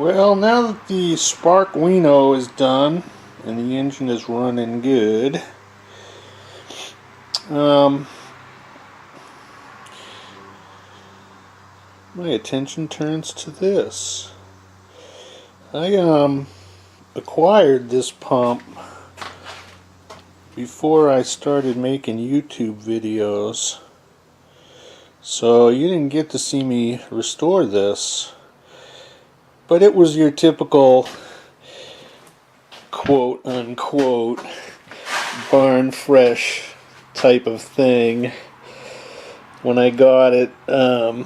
Well, now that the spark wino is done and the engine is running good, my attention turns to this. I acquired this pump before I started making YouTube videos, so you didn't get to see me restore this, but it was your typical quote unquote barn fresh type of thing. When I got it, I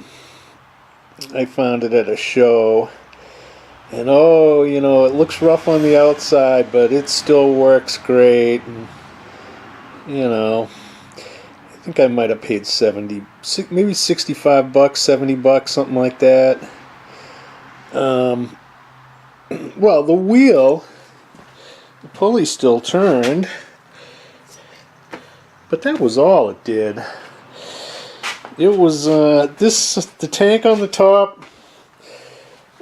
found it at a show, and oh, you know, it looks rough on the outside, but it still works great. And, you know, I think I might have paid maybe 65 bucks, 70 bucks, something like that. Well, the wheel, the pulley still turned, but that was all it did. It was the tank on the top,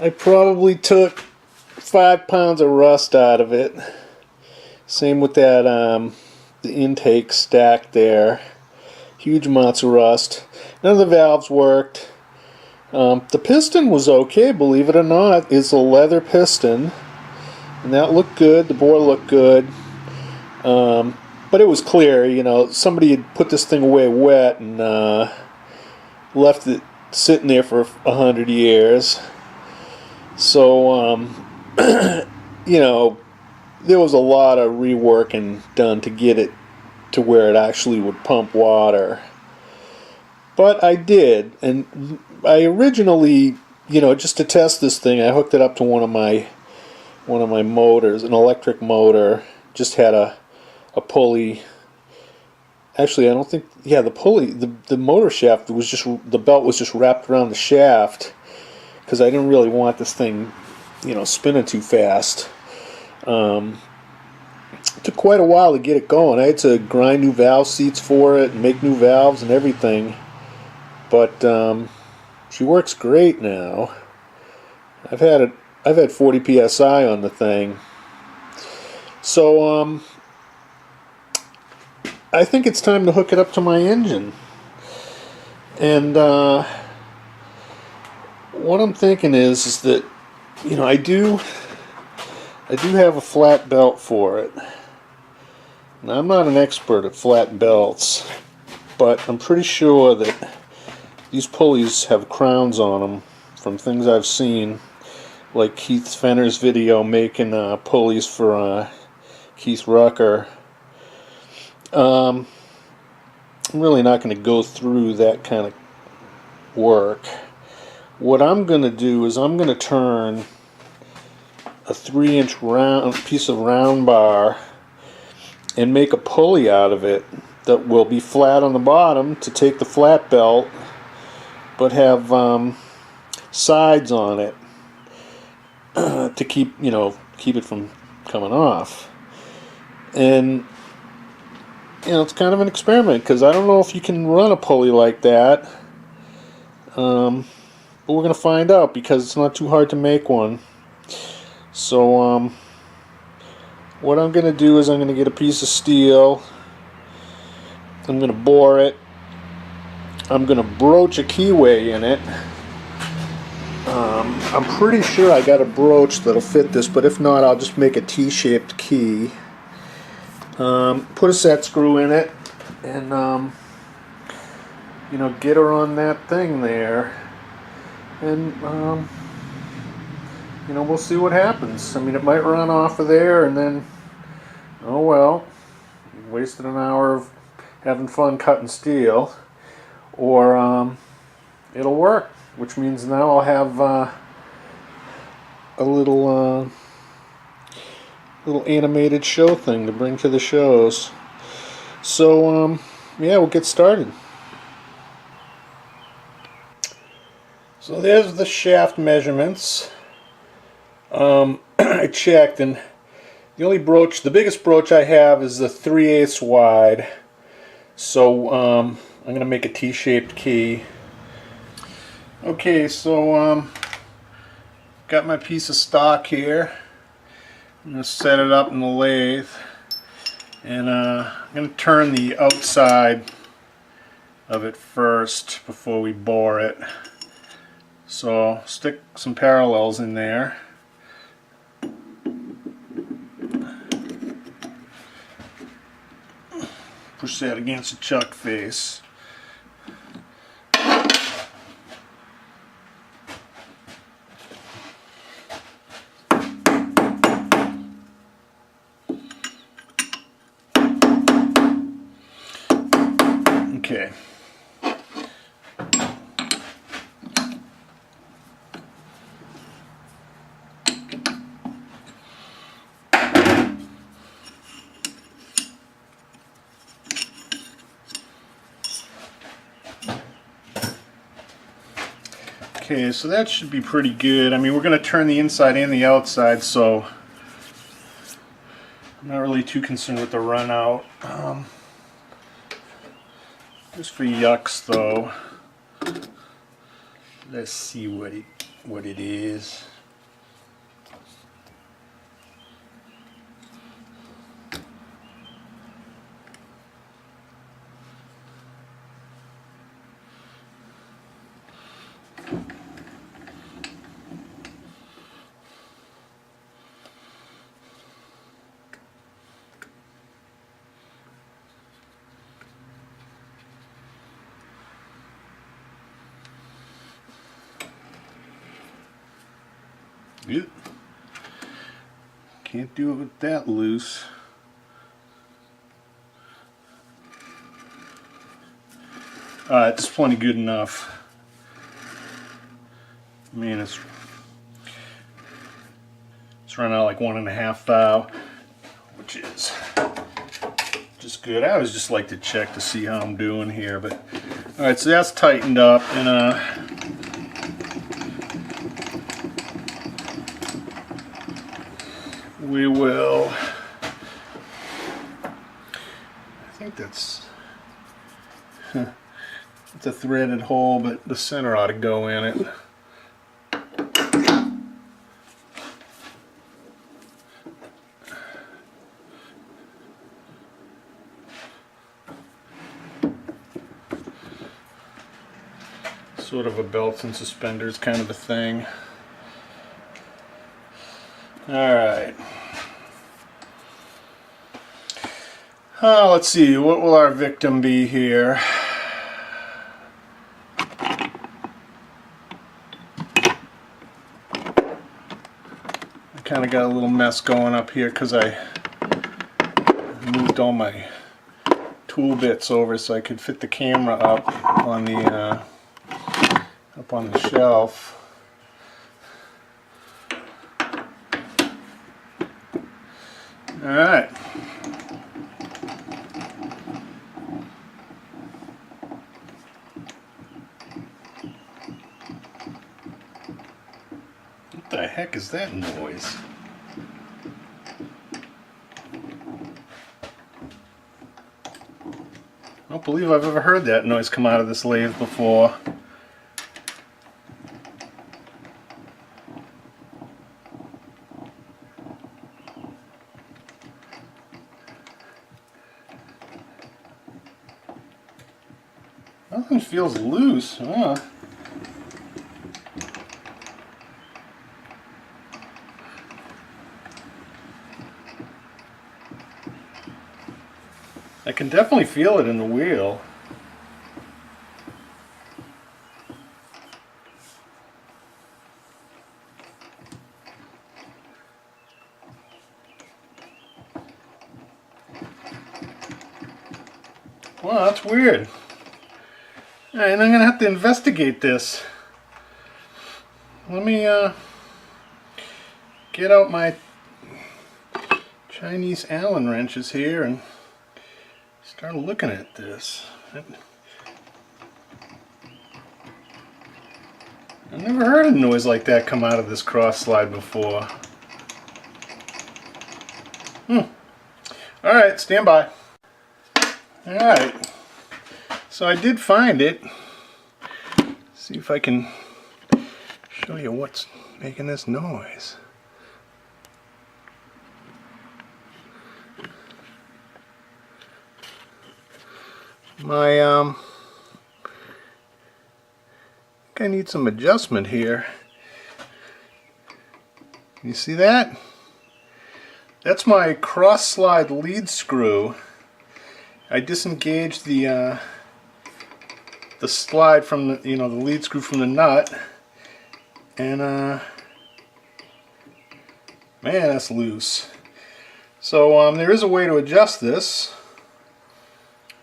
I probably took 5 pounds of rust out of it. Same with that the intake stack there. Huge amounts of rust. None of the valves worked. The piston was okay, believe it or not. It's a leather piston, and that looked good. The bore looked good, but it was clear, you know, somebody had put this thing away wet and left it sitting there for 100 years. So you know, there was a lot of reworking done to get it to where it actually would pump water. But I did, and I originally, you know, just to test this thing, I hooked it up to one of my motors, an electric motor. Just had a pulley. Actually, I don't think, yeah, the pulley, the motor shaft was just, the belt was just wrapped around the shaft, because I didn't really want this thing, you know, spinning too fast. It took quite a while to get it going. I had to grind new valve seats for it and make new valves and everything. But she works great now. I've had 40 psi on the thing. So I think it's time to hook it up to my engine. And what I'm thinking is that, you know, I do have a flat belt for it. Now, I'm not an expert at flat belts, but I'm pretty sure that these pulleys have crowns on them from things I've seen, like Keith Fenner's video making pulleys for Keith Rucker. I'm really not going to go through that kind of work. What I'm going to do is I'm going to turn a 3-inch round piece of round bar and make a pulley out of it that will be flat on the bottom to take the flat belt, but have sides on it to keep it from coming off. And you know, it's kind of an experiment, because I don't know if you can run a pulley like that, but we're going to find out, because it's not too hard to make one. So what I'm going to do is I'm going to get a piece of steel, I'm going to bore it, I'm going to broach a keyway in it. I'm pretty sure I got a broach that'll fit this, but if not, I'll just make a T-shaped key. Put a set screw in it, and you know, get her on that thing there, and you know, we'll see what happens. I mean, it might run off of there, and then, oh well, wasted an hour of having fun cutting steel, or it'll work, which means now I'll have a little animated show thing to bring to the shows. So yeah, we'll get started. So there's the shaft measurements. I checked, and the biggest broach I have is the 3/8 wide. So I'm going to make a T-shaped key. Okay, so got my piece of stock here. I'm going to set it up in the lathe, and I'm going to turn the outside of it first before we bore it. So stick some parallels in there. Push that against the chuck face. Okay. Okay, so that should be pretty good. I mean, we're going to turn the inside and the outside, so I'm not really too concerned with the run out. Just for yucks, though, let's see what it is. Yep. Can't do it with that loose. It's plenty good enough. I mean, it's running out like 1.5 thou, which is just good. I always just like to check to see how I'm doing here. But all right, so that's tightened up, and we will, I think that's, it's a threaded hole, but the center ought to go in it. Sort of a belts and suspenders kind of a thing. Alright. Let's see, what will our victim be here? I kind of got a little mess going up here because I moved all my tool bits over so I could fit the camera up on the shelf. Alright. What the heck is that noise? I don't believe I've ever heard that noise come out of this lathe before. Nothing feels loose, huh? I can definitely feel it in the wheel. Well, that's weird. Alright, and I'm going to have to investigate this. Let me get out my Chinese Allen wrenches here and start looking at this. I've never heard a noise like that come out of this cross slide before. Alright, stand by. Alright, so I did find it. See if I can show you what's making this noise? I think I need some adjustment here. You see that? That's my cross slide lead screw. I disengaged the slide from the, the lead screw from the nut, and man, that's loose. So there is a way to adjust this.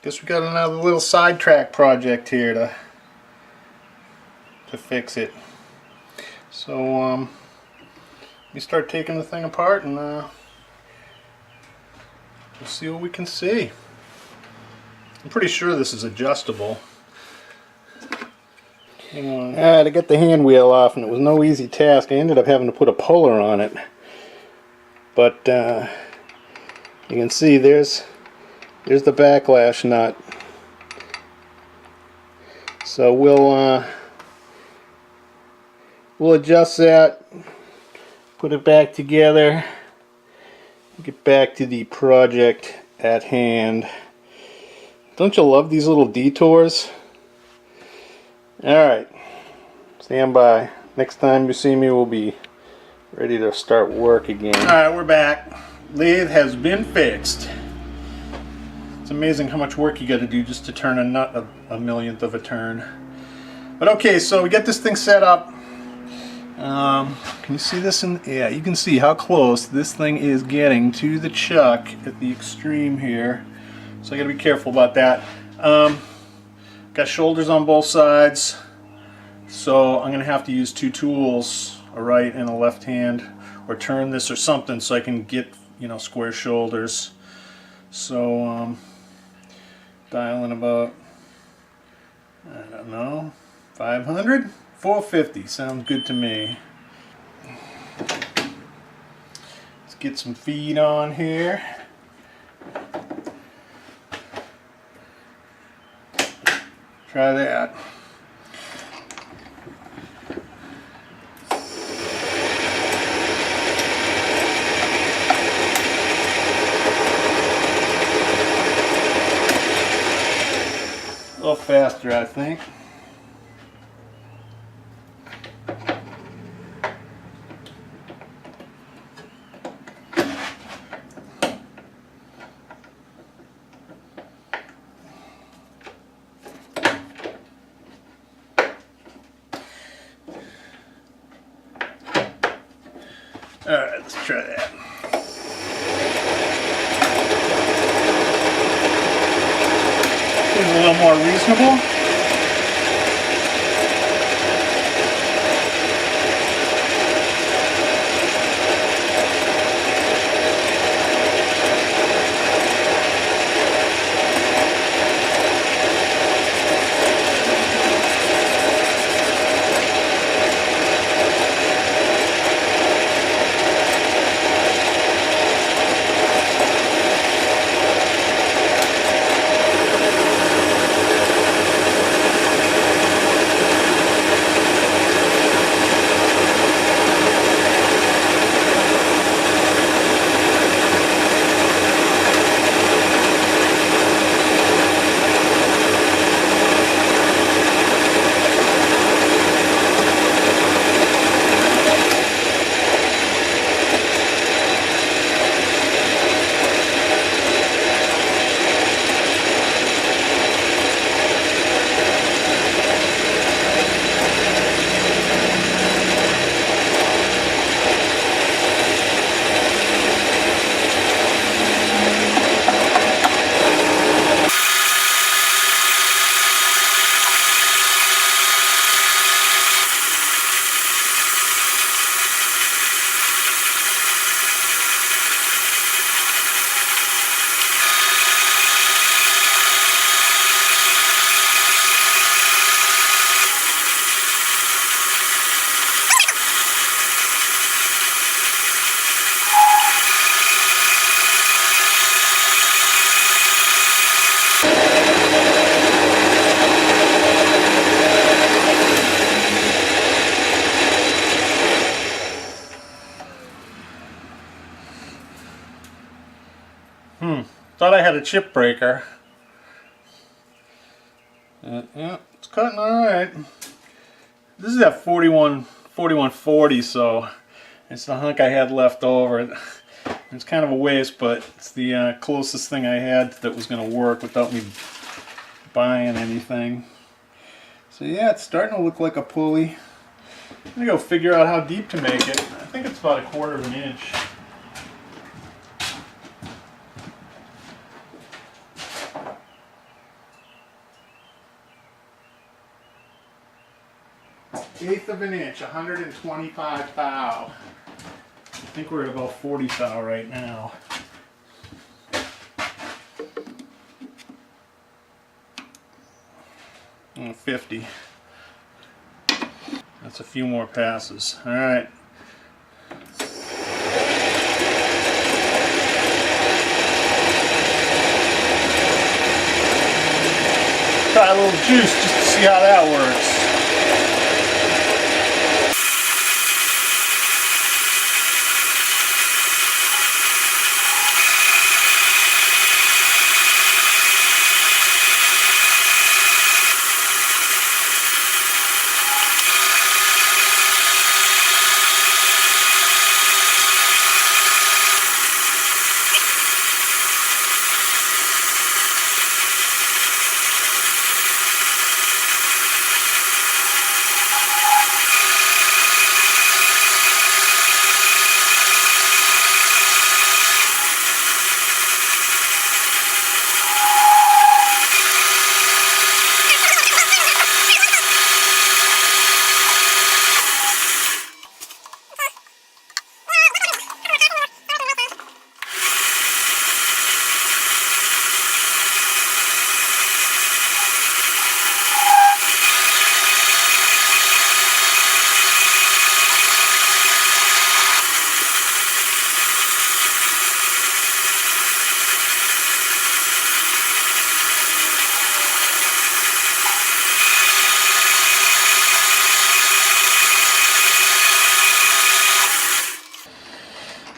Guess we got another little sidetrack project here to fix it. So let me start taking the thing apart, and we'll see what we can see. I'm pretty sure this is adjustable. Hang on. I had to get the hand wheel off, and it was no easy task. I ended up having to put a puller on it. But you can see there's the backlash nut. So we'll adjust that, put it back together, get back to the project at hand. Don't you love these little detours? Alright, stand by. Next time you see me, we'll be ready to start work again. Alright, we're back. Lathe has been fixed. It's amazing how much work you got to do just to turn a nut a millionth of a turn. But okay, so we get this thing set up. Can you see this? Yeah, you can see how close this thing is getting to the chuck at the extreme here. So I got to be careful about that. Got shoulders on both sides, so I'm going to have to use two tools, a right and a left hand, or turn this or something so I can get, square shoulders. So dialing about, I don't know, 500? 450 sounds good to me. Let's get some feed on here. Try that. A little faster, I think. Alright, let's try that. Seems a little more reasonable. Thought I had a chip breaker. Yeah, it's cutting alright. This is at 4140, so it's the hunk I had left over. It's kind of a waste, but it's the closest thing I had that was going to work without me buying anything. So yeah, it's starting to look like a pulley. I'm going to go figure out how deep to make it. I think it's about 1/4 of an inch. Eighth of an inch, 125 thou. I think we're at about 40 thou right now. And 50. That's a few more passes. All right. Try a little juice just to see how that works.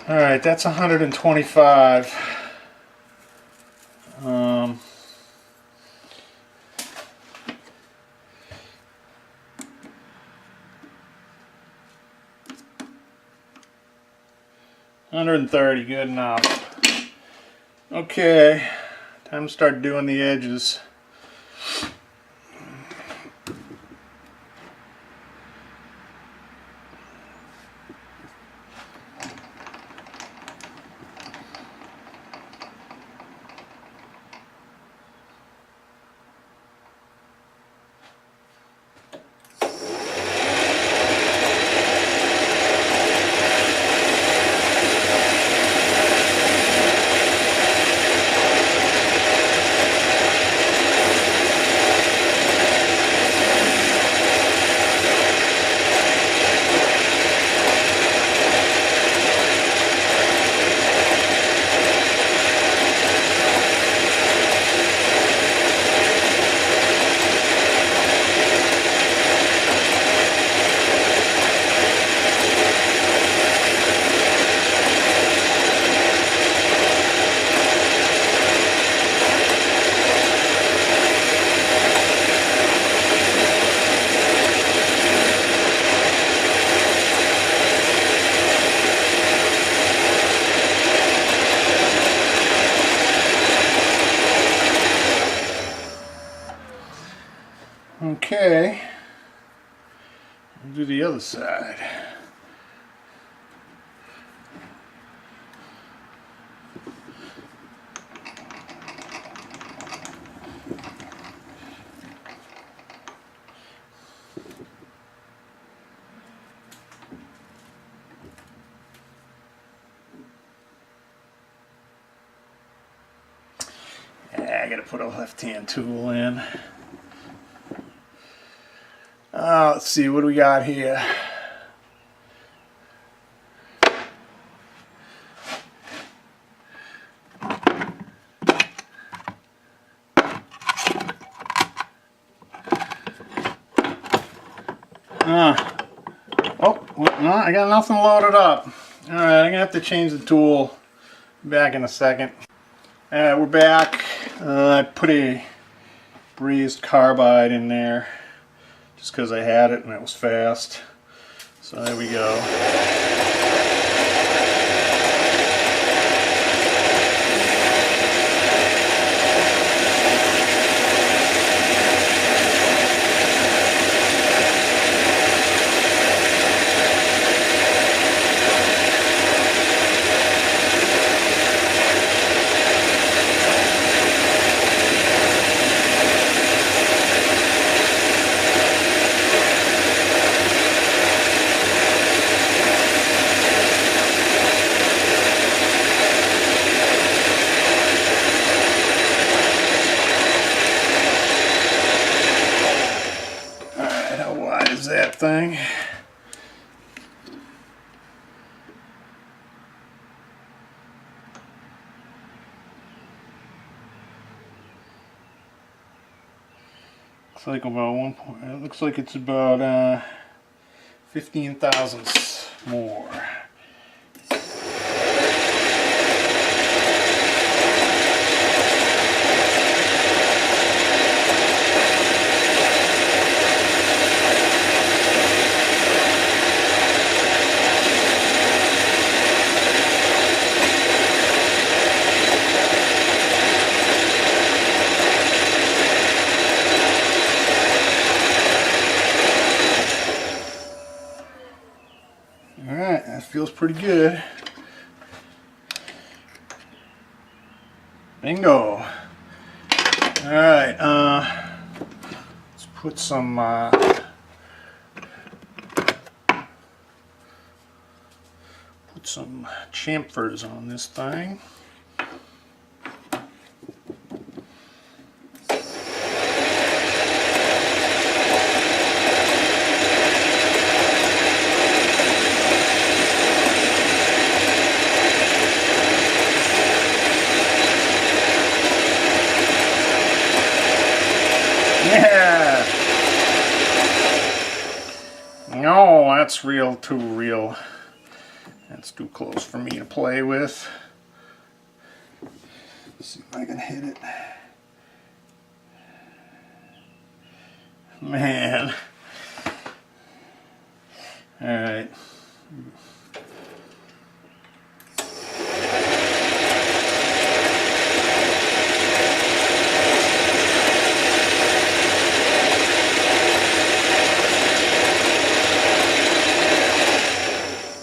Alright, that's 125. $130, good enough. Okay, time to start doing the edges. Okay, we'll do the other side. Yeah, I gotta put a left-hand tool in. Let's see, what do we got here? Oh, no, I got nothing loaded up. Alright, I'm going to have to change the tool. Back in a second. We're back. I put a brazed carbide in there just because I had it and it was fast. So there we go. That thing. Looks like about one point. It looks like it's about 15 thousandths more. Alright, that feels pretty good. Bingo! Alright, let's put some chamfers on this thing. Yeah! No, that's too real. That's too close for me to play with. Let's see if I can hit it. Man. Alright.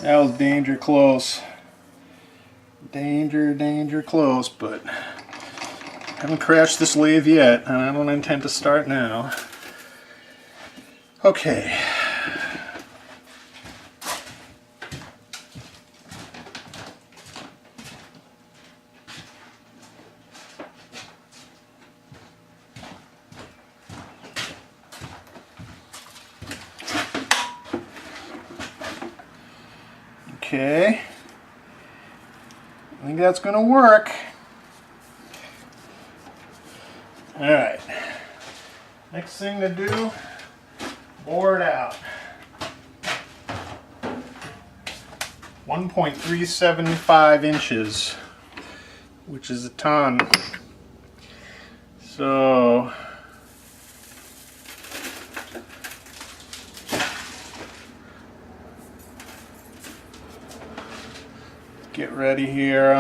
That was danger close. Danger close, but I haven't crashed this lathe yet, and I don't intend to start now. Okay. Okay, I think that's going to work. Alright, next thing to do, bore it out. 1.375 inches, which is a ton. So, get ready here.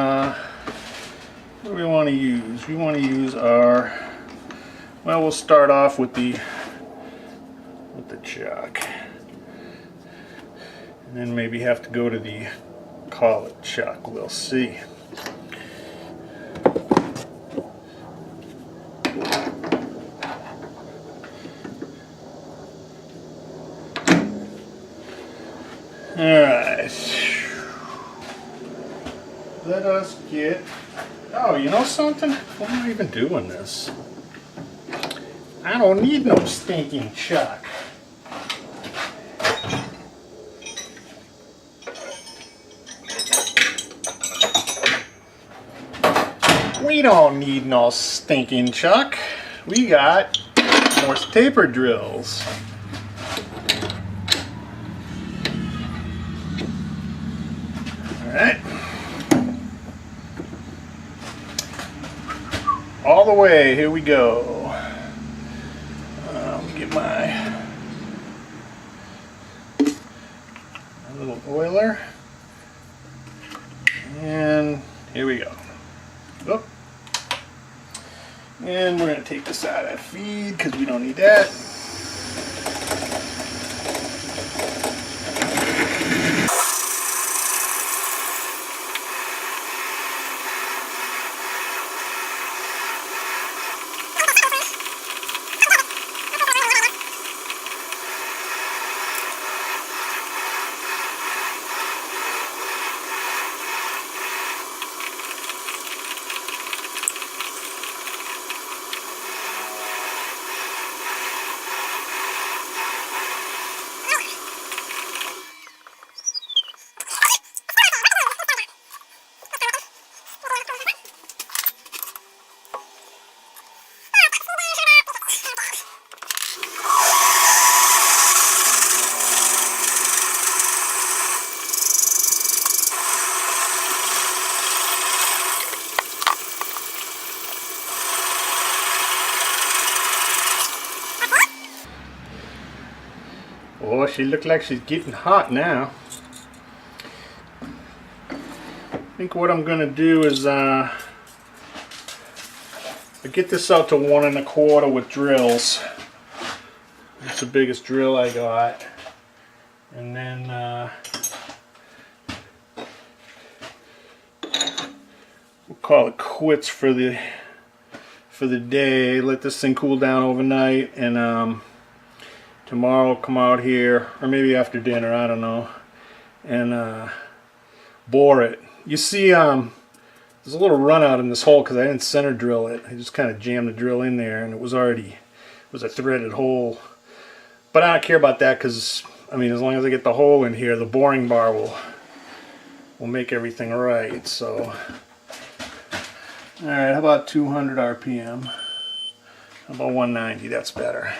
What do we want to use? We want to use our, well, we'll start off with the chuck, and then maybe have to go to the collet chuck. We'll see. All right. Let us get, oh, you know something? Why am I even doing this? I don't need no stinking chuck. We don't need no stinking chuck. We got Morse taper drills. Alright. all the way. Here we go. Get my little oiler, and here we go. Oh. And we're going to take this out of that feed because we don't need that. Oh, she looks like she's getting hot now. I think what I'm going to do is I get this out to 1 1/4 with drills. That's the biggest drill I got. And then we'll call it quits for the day. Let this thing cool down overnight, and tomorrow I'll come out here, or maybe after dinner, I don't know, and bore it. You see, there's a little run out in this hole because I didn't center drill it. I just kind of jammed the drill in there, and it was a threaded hole. But I don't care about that because, I mean, as long as I get the hole in here, the boring bar will make everything right. So, all right, how about 200 RPM? How about 190? That's better.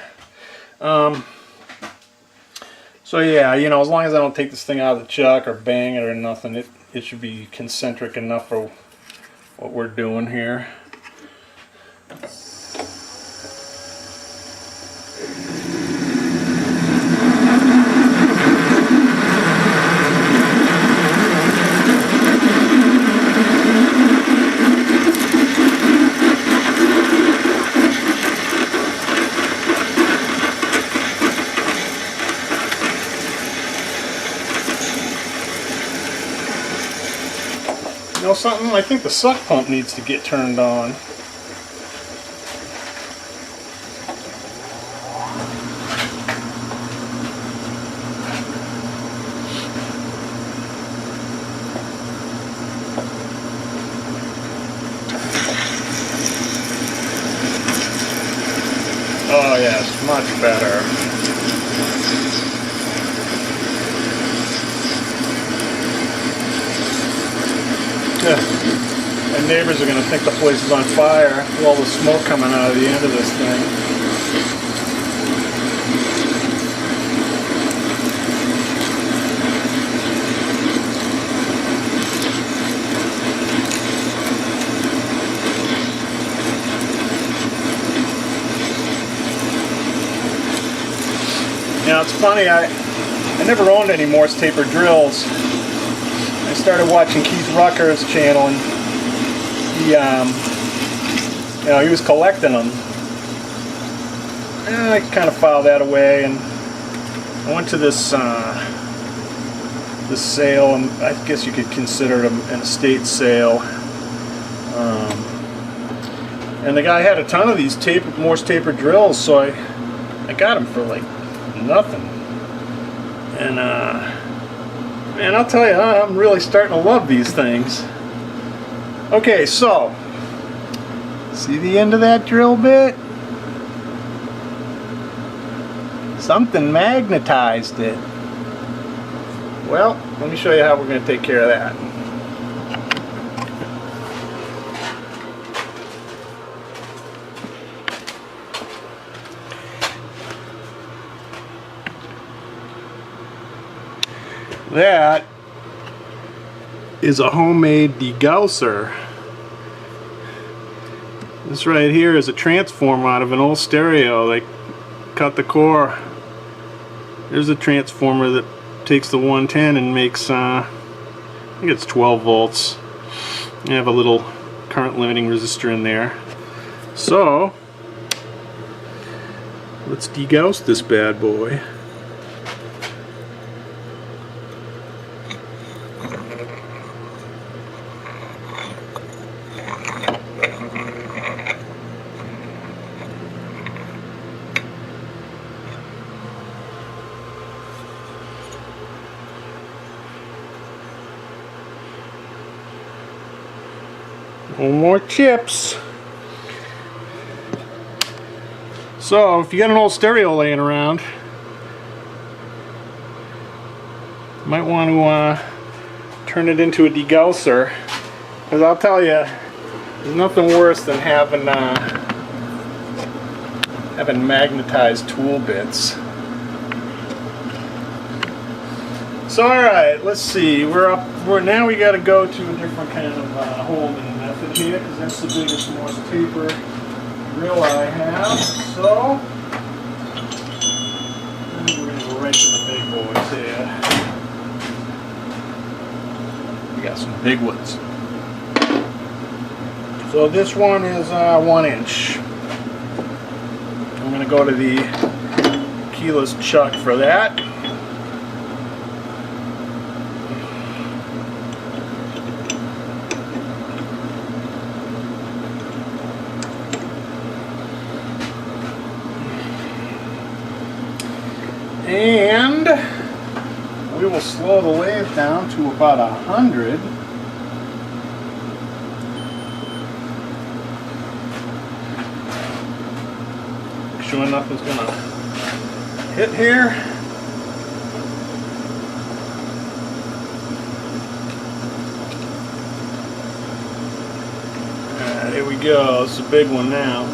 So yeah, you know, as long as I don't take this thing out of the chuck or bang it or nothing, it should be concentric enough for what we're doing here. You know something? I think the suck pump needs to get turned on. Oh yes, much better. My neighbors are going to think the place is on fire with all the smoke coming out of the end of this thing. You know, it's funny, I never owned any Morse taper drills. I started watching Keith Rucker's channel, and he was collecting them. And I kind of filed that away, and I went to this sale, and I guess you could consider it an estate sale. And the guy had a ton of these Morse taper drills, so I got them for like nothing. And man, I'll tell you, I'm really starting to love these things. Okay, so see the end of that drill bit? Something magnetized it. Well, let me show you how we're going to take care of that. That is a homemade degausser. This right here is a transformer out of an old stereo. They cut the core. There's a transformer that takes the 110 and makes, I think it's 12 volts. You have a little current limiting resistor in there. So, let's degauss this bad boy. No more chips. So, if you got an old stereo laying around, you might want to turn it into a degausser. Because I'll tell you, there's nothing worse than having magnetized tool bits. So, alright, let's see. Now we got to go to a different kind of holding method here, because that's the biggest Morse taper drill I have. So, we're going to go right to the big boys here. We got some big ones. So this one is 1 inch. I'm going to go to the keyless chuck for that. And we will slow the lathe down to about 100. Make sure nothing's gonna hit here. Alright, here we go. It's a big one now.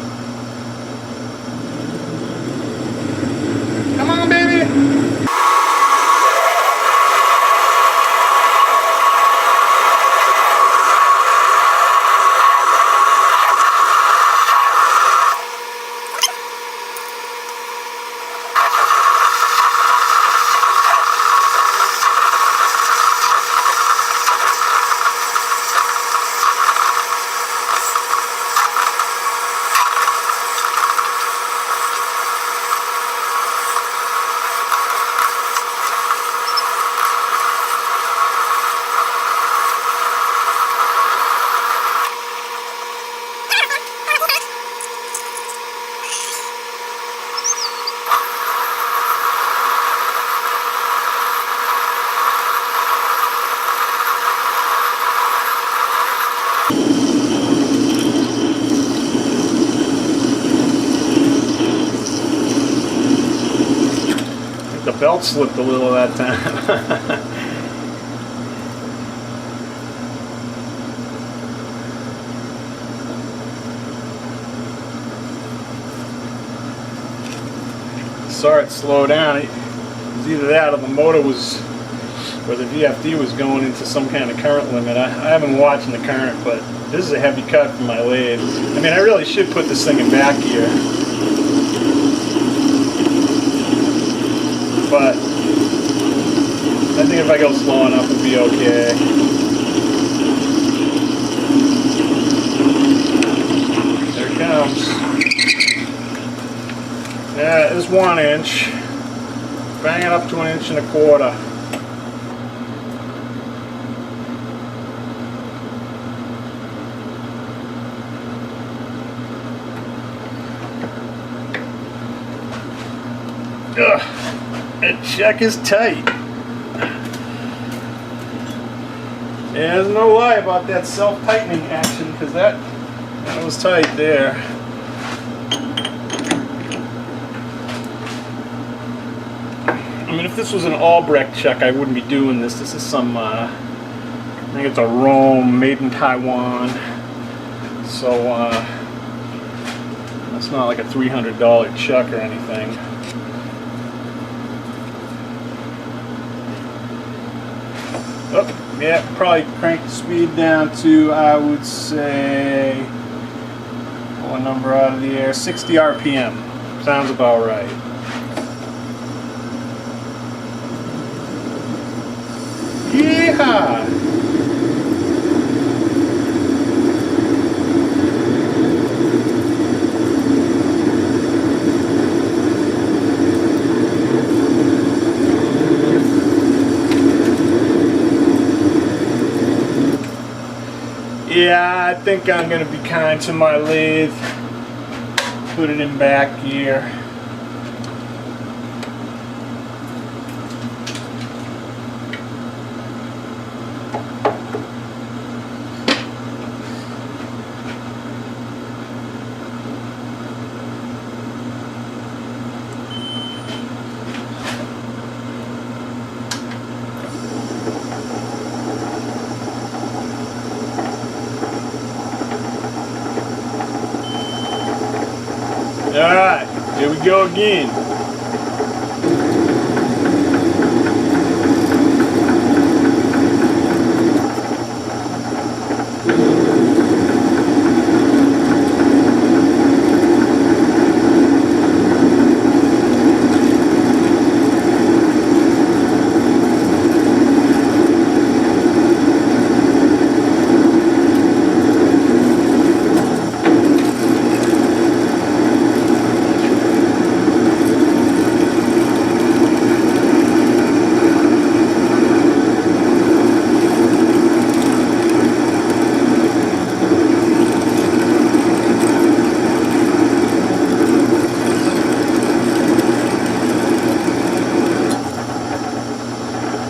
Come on, baby! The belt slipped a little that time. Saw it slow down. It was either that or the motor was, or the VFD was going into some kind of current limit. I haven't been watching the current, but this is a heavy cut for my lathe. I mean, I really should put this thing in back gear. But I think if I go slow enough, it'll be okay. There it comes. Yeah, it's 1 inch. Bang it up to 1 1/4 inches. Ugh. That chuck is tight. Yeah, there's no lie about that self-tightening action, because that was tight there. I mean, if this was an Albrecht chuck, I wouldn't be doing this. This is some, I think it's a Rome, made in Taiwan. So, it's not like a $300 chuck or anything. Oh, yeah, probably crank the speed down to, I would say, One number out of the air, 60 RPM. Sounds about right. Yeehaw! Yeah, I think I'm going to be kind to my lathe. Put it in back gear. Alright, here we go again.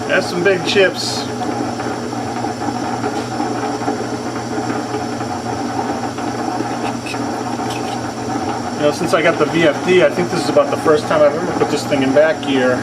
That's some big chips. You know, since I got the VFD, I think this is about the first time I've ever put this thing in back gear.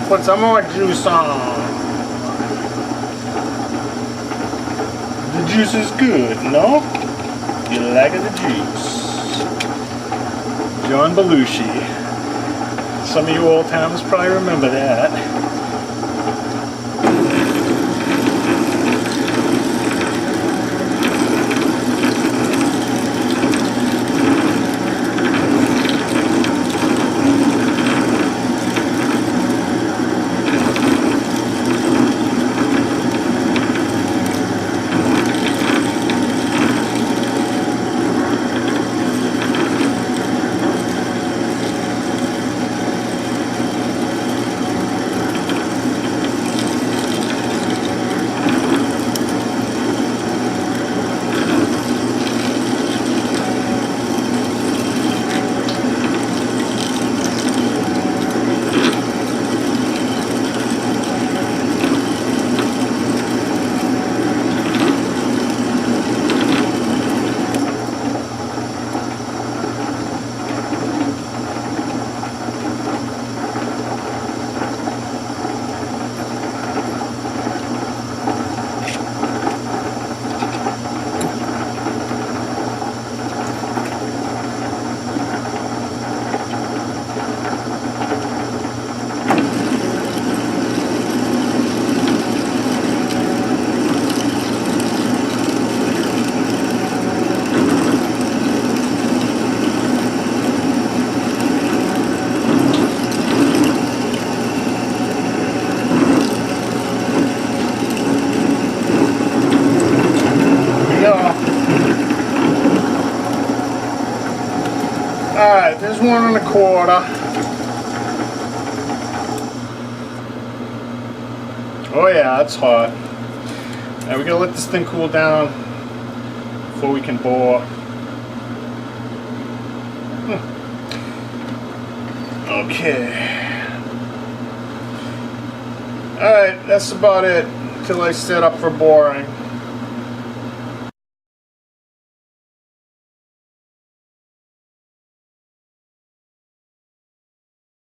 Put some more juice on. The juice is good, no? You like the juice. John Belushi. Some of you old timers probably remember that. There's 1 1/4. Oh yeah, it's hot. Now we gotta let this thing cool down before we can bore. Okay. Alright, that's about it until I set up for boring.